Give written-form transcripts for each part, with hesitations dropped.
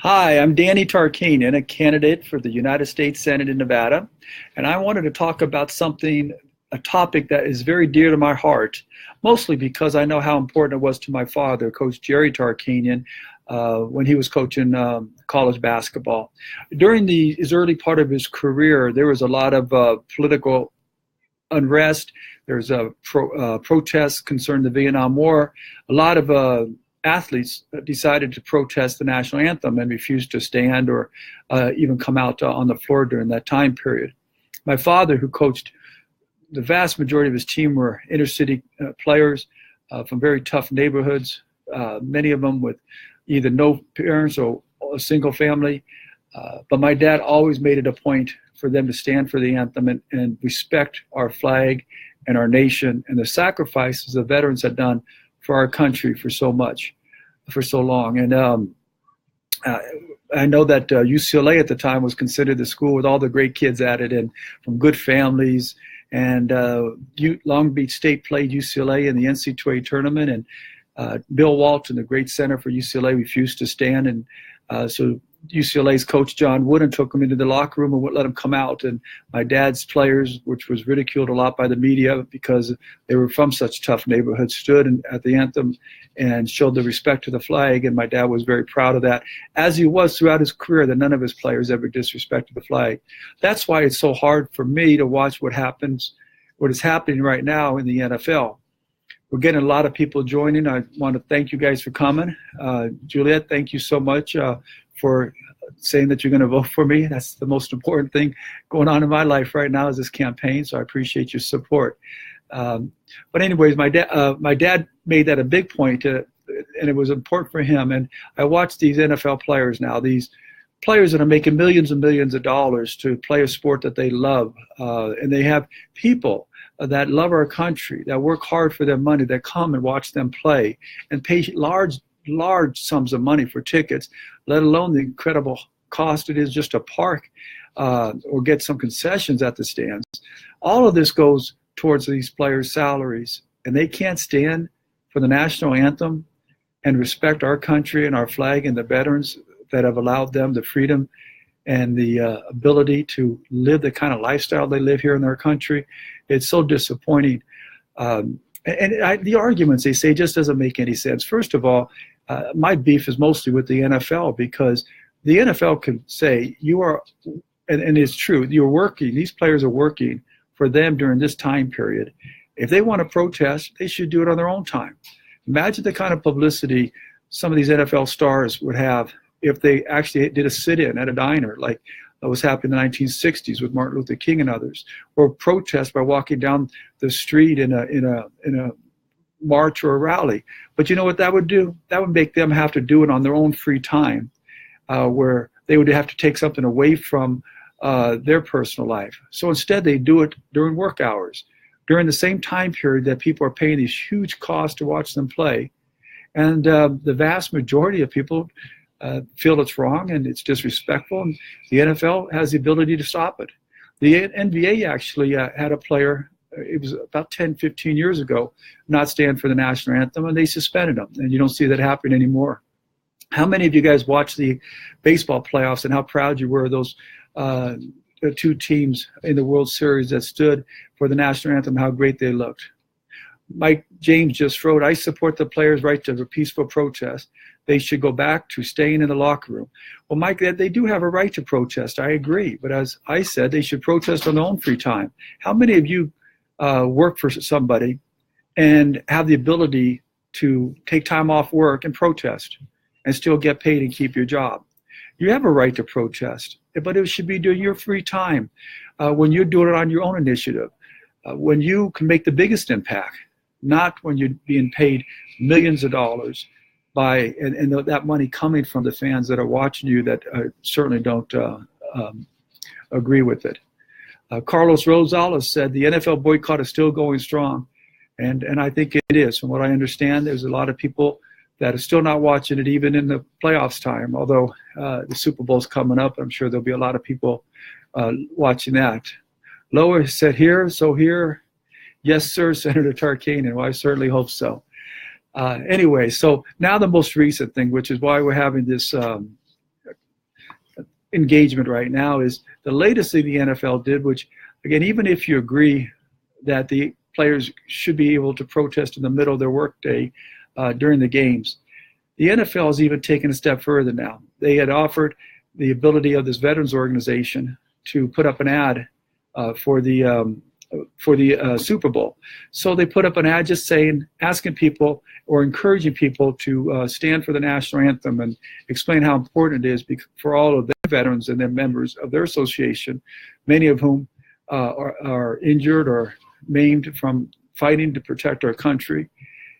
Hi, I'm Danny Tarkanian, a candidate for the United States Senate in Nevada, and I wanted to talk about a topic that is very dear to my heart, mostly because I know how important it was to my father, Coach Jerry Tarkanian, when he was coaching college basketball. During his early part of his career, there was a lot of political unrest. There's a protests concerning the Vietnam War. A lot of athletes decided to protest the national anthem and refused to stand or even come out on the floor during that time period. My father, who coached the vast majority of his team, were inner city players from very tough neighborhoods, many of them with either no parents or a single family. But my dad always made it a point for them to stand for the anthem and respect our flag and our nation and the sacrifices the veterans had done for our country for so long. And I know that UCLA at the time was considered the school with all the great kids at it and from good families. And Long Beach State played UCLA in the NCAA tournament, and Bill Walton, the great center for UCLA, refused to stand. And so UCLA's coach John Wooden took him into the locker room and wouldn't let him come out. And my dad's players, which was ridiculed a lot by the media because they were from such tough neighborhoods, stood at the anthem and showed the respect to the flag. And my dad was very proud of that, as he was throughout his career, that none of his players ever disrespected the flag. That's why it's so hard for me to watch what is happening right now in the NFL. We're getting a lot of people joining. I want to thank you guys for coming. Juliet, thank you so much for saying that you're going to vote for me. That's the most important thing going on in my life right now is this campaign, so I appreciate your support. But anyways, my dad made that a big point, and it was important for him. And I watch these NFL players now, these players that are making millions and millions of dollars to play a sport that they love, and they have people that love our country, that work hard for their money, that come and watch them play and pay large sums of money for tickets, let alone the incredible cost it is just to park or get some concessions at the stands. All of this goes towards these players' salaries, and they can't stand for the national anthem and respect our country and our flag and the veterans that have allowed them the freedom and the ability to live the kind of lifestyle they live here in our country. It's so disappointing. The arguments they say just doesn't make any sense. First of all, my beef is mostly with the NFL, because the NFL can say you are, and it's true, you're working, these players are working for them during this time period. If they want to protest, they should do it on their own time. Imagine the kind of publicity some of these NFL stars would have if they actually did a sit-in at a diner, like was happening in the 1960s with Martin Luther King and others, or protest by walking down the street in a march or a rally. But you know what that would do? That would make them have to do it on their own free time, where they would have to take something away from their personal life. So instead, they do it during work hours, during the same time period that people are paying these huge costs to watch them play. And the vast majority of people feel it's wrong and it's disrespectful, and the NFL has the ability to stop it. The NBA actually had a player, it was about 10, 15 years ago, not stand for the national anthem, and they suspended him, and you don't see that happen anymore. How many of you guys watched the baseball playoffs and how proud you were of those two teams in the World Series that stood for the national anthem, how great they looked? Mike James just wrote, I support the players' right to a peaceful protest. They should go back to staying in the locker room. Well, Mike, they do have a right to protest. I agree. But as I said, they should protest on their own free time. How many of you work for somebody and have the ability to take time off work and protest and still get paid and keep your job? You have a right to protest, but it should be during your free time, when you're doing it on your own initiative, when you can make the biggest impact, not when you're being paid millions of dollars and that money coming from the fans that are watching you that certainly don't agree with it. Carlos Rosales said the NFL boycott is still going strong, and I think it is. From what I understand, there's a lot of people that are still not watching it even in the playoffs time, although the Super Bowl's coming up. I'm sure there'll be a lot of people watching that. Lower said here, so here. Yes, sir, Senator Tarkanian. Well, I certainly hope so. Anyway, so now the most recent thing, which is why we're having this engagement right now is the latest thing the NFL did, which, again, even if you agree that the players should be able to protest in the middle of their workday during the games, the NFL has even taken a step further now. They had offered the ability of this veterans organization to put up an ad for the Super Bowl. So they put up an ad just asking people or encouraging people to stand for the national anthem and explain how important it is for all of their veterans and their members of their association, many of whom are injured or maimed from fighting to protect our country.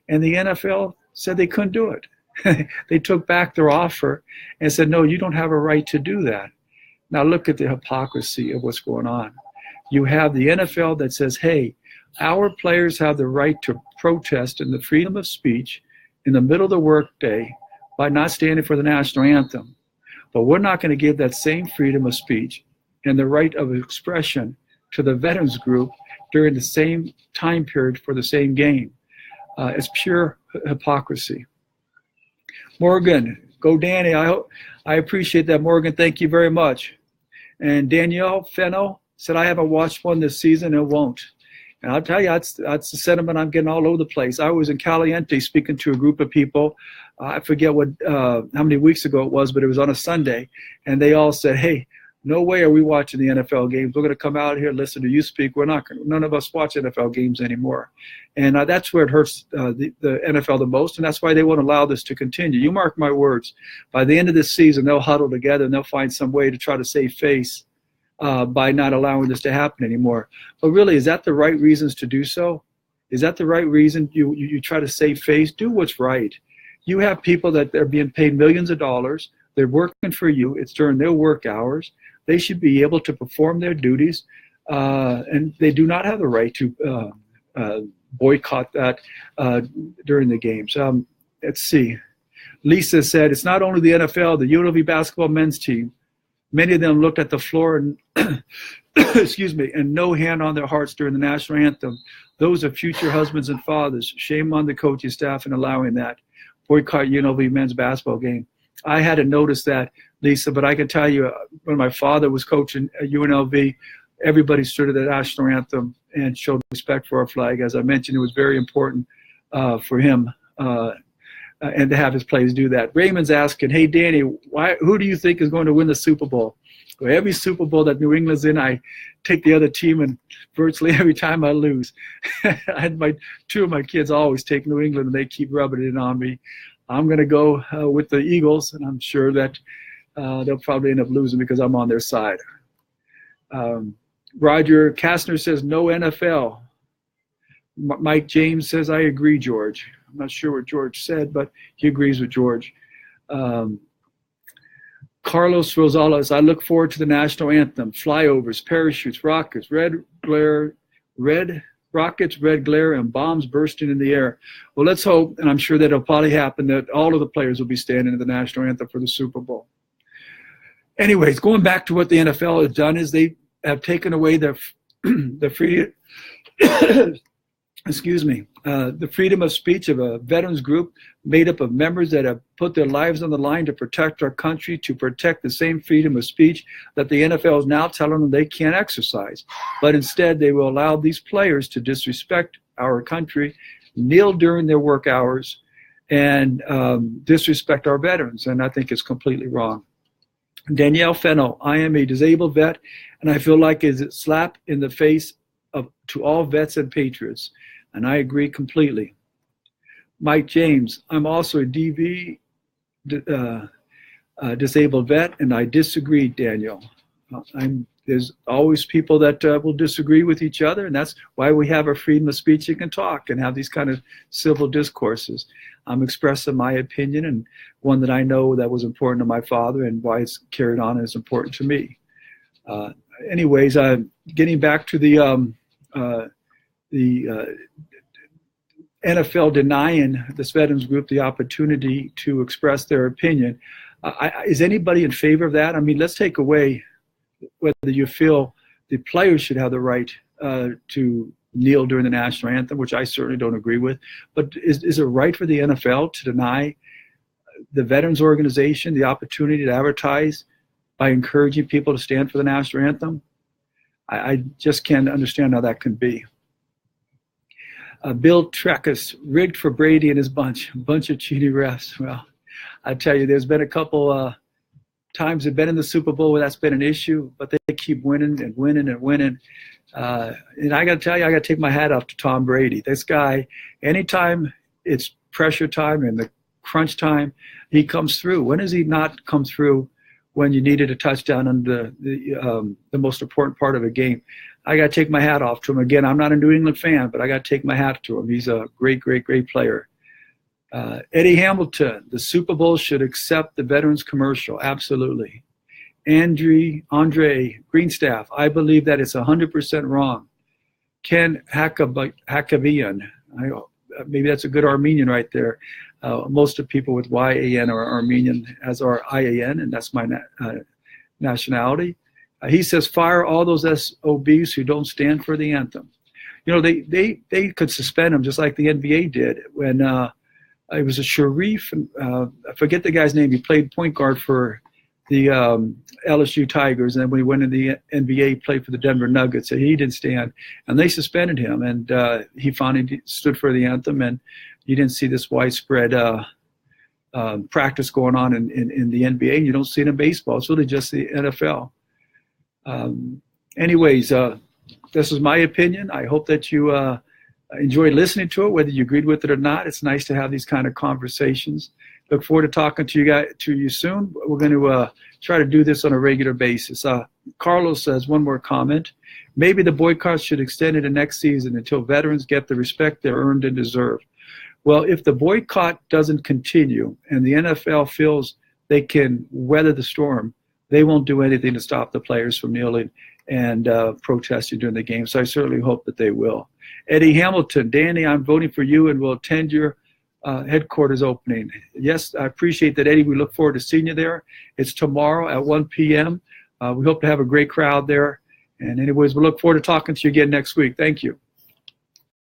And the NFL said they couldn't do it. They took back their offer and said, no, you don't have a right to do that. Now look at the hypocrisy of what's going on. You have the NFL that says, hey, our players have the right to protest in the freedom of speech in the middle of the workday by not standing for the national anthem. But we're not going to give that same freedom of speech and the right of expression to the veterans group during the same time period for the same game. It's pure hypocrisy. Morgan, go Danny. I appreciate that, Morgan. Thank you very much. And Danielle Fennell said, I haven't watched one this season and won't. And I'll tell you, that's the sentiment I'm getting all over the place. I was in Caliente speaking to a group of people. I forget how many weeks ago it was, but it was on a Sunday. And they all said, hey, no way are we watching the NFL games. We're going to come out here and listen to you speak. None of us watch NFL games anymore. And that's where it hurts the NFL the most, and that's why they won't allow this to continue. You mark my words. By the end of this season, they'll huddle together and they'll find some way to try to save face by not allowing this to happen anymore. But really, is that the right reasons to do so? Is that the right reason you try to save face? Do what's right. You have people that are being paid millions of dollars. They're working for you. It's during their work hours. They should be able to perform their duties, and they do not have the right to boycott that during the games. Let's see. Lisa said, it's not only the NFL, the UNLV basketball men's team. Many of them looked at the floor and, excuse me, and no hand on their hearts during the national anthem. Those are future husbands and fathers. Shame on the coaching staff in allowing that. Boycott UNLV men's basketball game. I hadn't noticed that, Lisa, but I can tell you when my father was coaching at UNLV, everybody stood at the national anthem and showed respect for our flag. As I mentioned, it was very important for him and to have his players do that. Raymond's asking, hey, Danny, who do you think is going to win the Super Bowl? Well, every Super Bowl that New England's in, I take the other team, and virtually every time I lose. I had two of my kids always take New England, and they keep rubbing it on me. I'm going to go with the Eagles, and I'm sure that they'll probably end up losing because I'm on their side. Roger Kastner says no NFL. Mike James says, I agree, George. I'm not sure what George said, but he agrees with George. Carlos Rosales, I look forward to the national anthem, flyovers, parachutes, rockets, red glare, and bombs bursting in the air. Well, let's hope, and I'm sure that it'll probably happen, that all of the players will be standing in the national anthem for the Super Bowl. Anyways, going back to what the NFL has done is they have taken away the free, the freedom of speech of a veterans group made up of members that have put their lives on the line to protect our country, to protect the same freedom of speech that the NFL is now telling them they can't exercise. But instead, they will allow these players to disrespect our country, kneel during their work hours, and disrespect our veterans. And I think it's completely wrong. Danielle Fennell, I am a disabled vet, and I feel like it's a slap in the face to all vets and patriots. And I agree completely. Mike James, I'm also a disabled vet, and I disagree, Daniel. There's always people that will disagree with each other, and that's why we have our freedom of speech and can talk and have these kind of civil discourses. I'm expressing my opinion, and one that I know that was important to my father, and why it's carried on is important to me. Anyways, getting back to the NFL denying this veterans group the opportunity to express their opinion. Is anybody in favor of that? I mean, let's take away whether you feel the players should have the right to kneel during the national anthem, which I certainly don't agree with. But is it right for the NFL to deny the veterans organization the opportunity to advertise by encouraging people to stand for the national anthem. I just can't understand how that can be. Bill Trekkus, rigged for Brady and his bunch of cheating refs. Well, I tell you, there's been a couple times they've been in the Super Bowl where that's been an issue, but they keep winning and winning and winning. And I got to tell you, I got to take my hat off to Tom Brady. This guy, anytime it's pressure time and the crunch time, he comes through. When has he not come through when you needed a touchdown on the most important part of a game? I got to take my hat off to him. Again, I'm not a New England fan, but I got to take my hat to him. He's a great, great, great player. Eddie Hamilton, the Super Bowl should accept the veterans commercial. Absolutely. Andre Greenstaff, I believe that it's 100% wrong. Ken Hakavian, maybe that's a good Armenian right there. Most of people with YAN are Armenian, as are IAN, and that's my nationality. He says, fire all those SOBs who don't stand for the anthem. You know, they could suspend him just like the NBA did when it was a Sharif, I forget the guy's name. He played point guard for the LSU Tigers, and then when he went to the NBA, he played for the Denver Nuggets. So he didn't stand, and they suspended him, and he finally stood for the anthem, and you didn't see this widespread practice going on in the NBA, and you don't see it in baseball. It's really just the NFL. Anyways, this is my opinion. I hope that you enjoyed listening to it, whether you agreed with it or not. It's nice to have these kind of conversations. Look forward to talking to you soon. We're going to try to do this on a regular basis. Carlos says, one more comment. Maybe the boycott should extend into next season until veterans get the respect they're earned and deserve. Well, if the boycott doesn't continue and the NFL feels they can weather the storm, they won't do anything to stop the players from kneeling and protesting during the game. So I certainly hope that they will. Eddie Hamilton, Danny, I'm voting for you and will attend your headquarters opening. Yes, I appreciate that, Eddie. We look forward to seeing you there. It's tomorrow at 1 p.m. We hope to have a great crowd there. And anyways, we look forward to talking to you again next week. Thank you.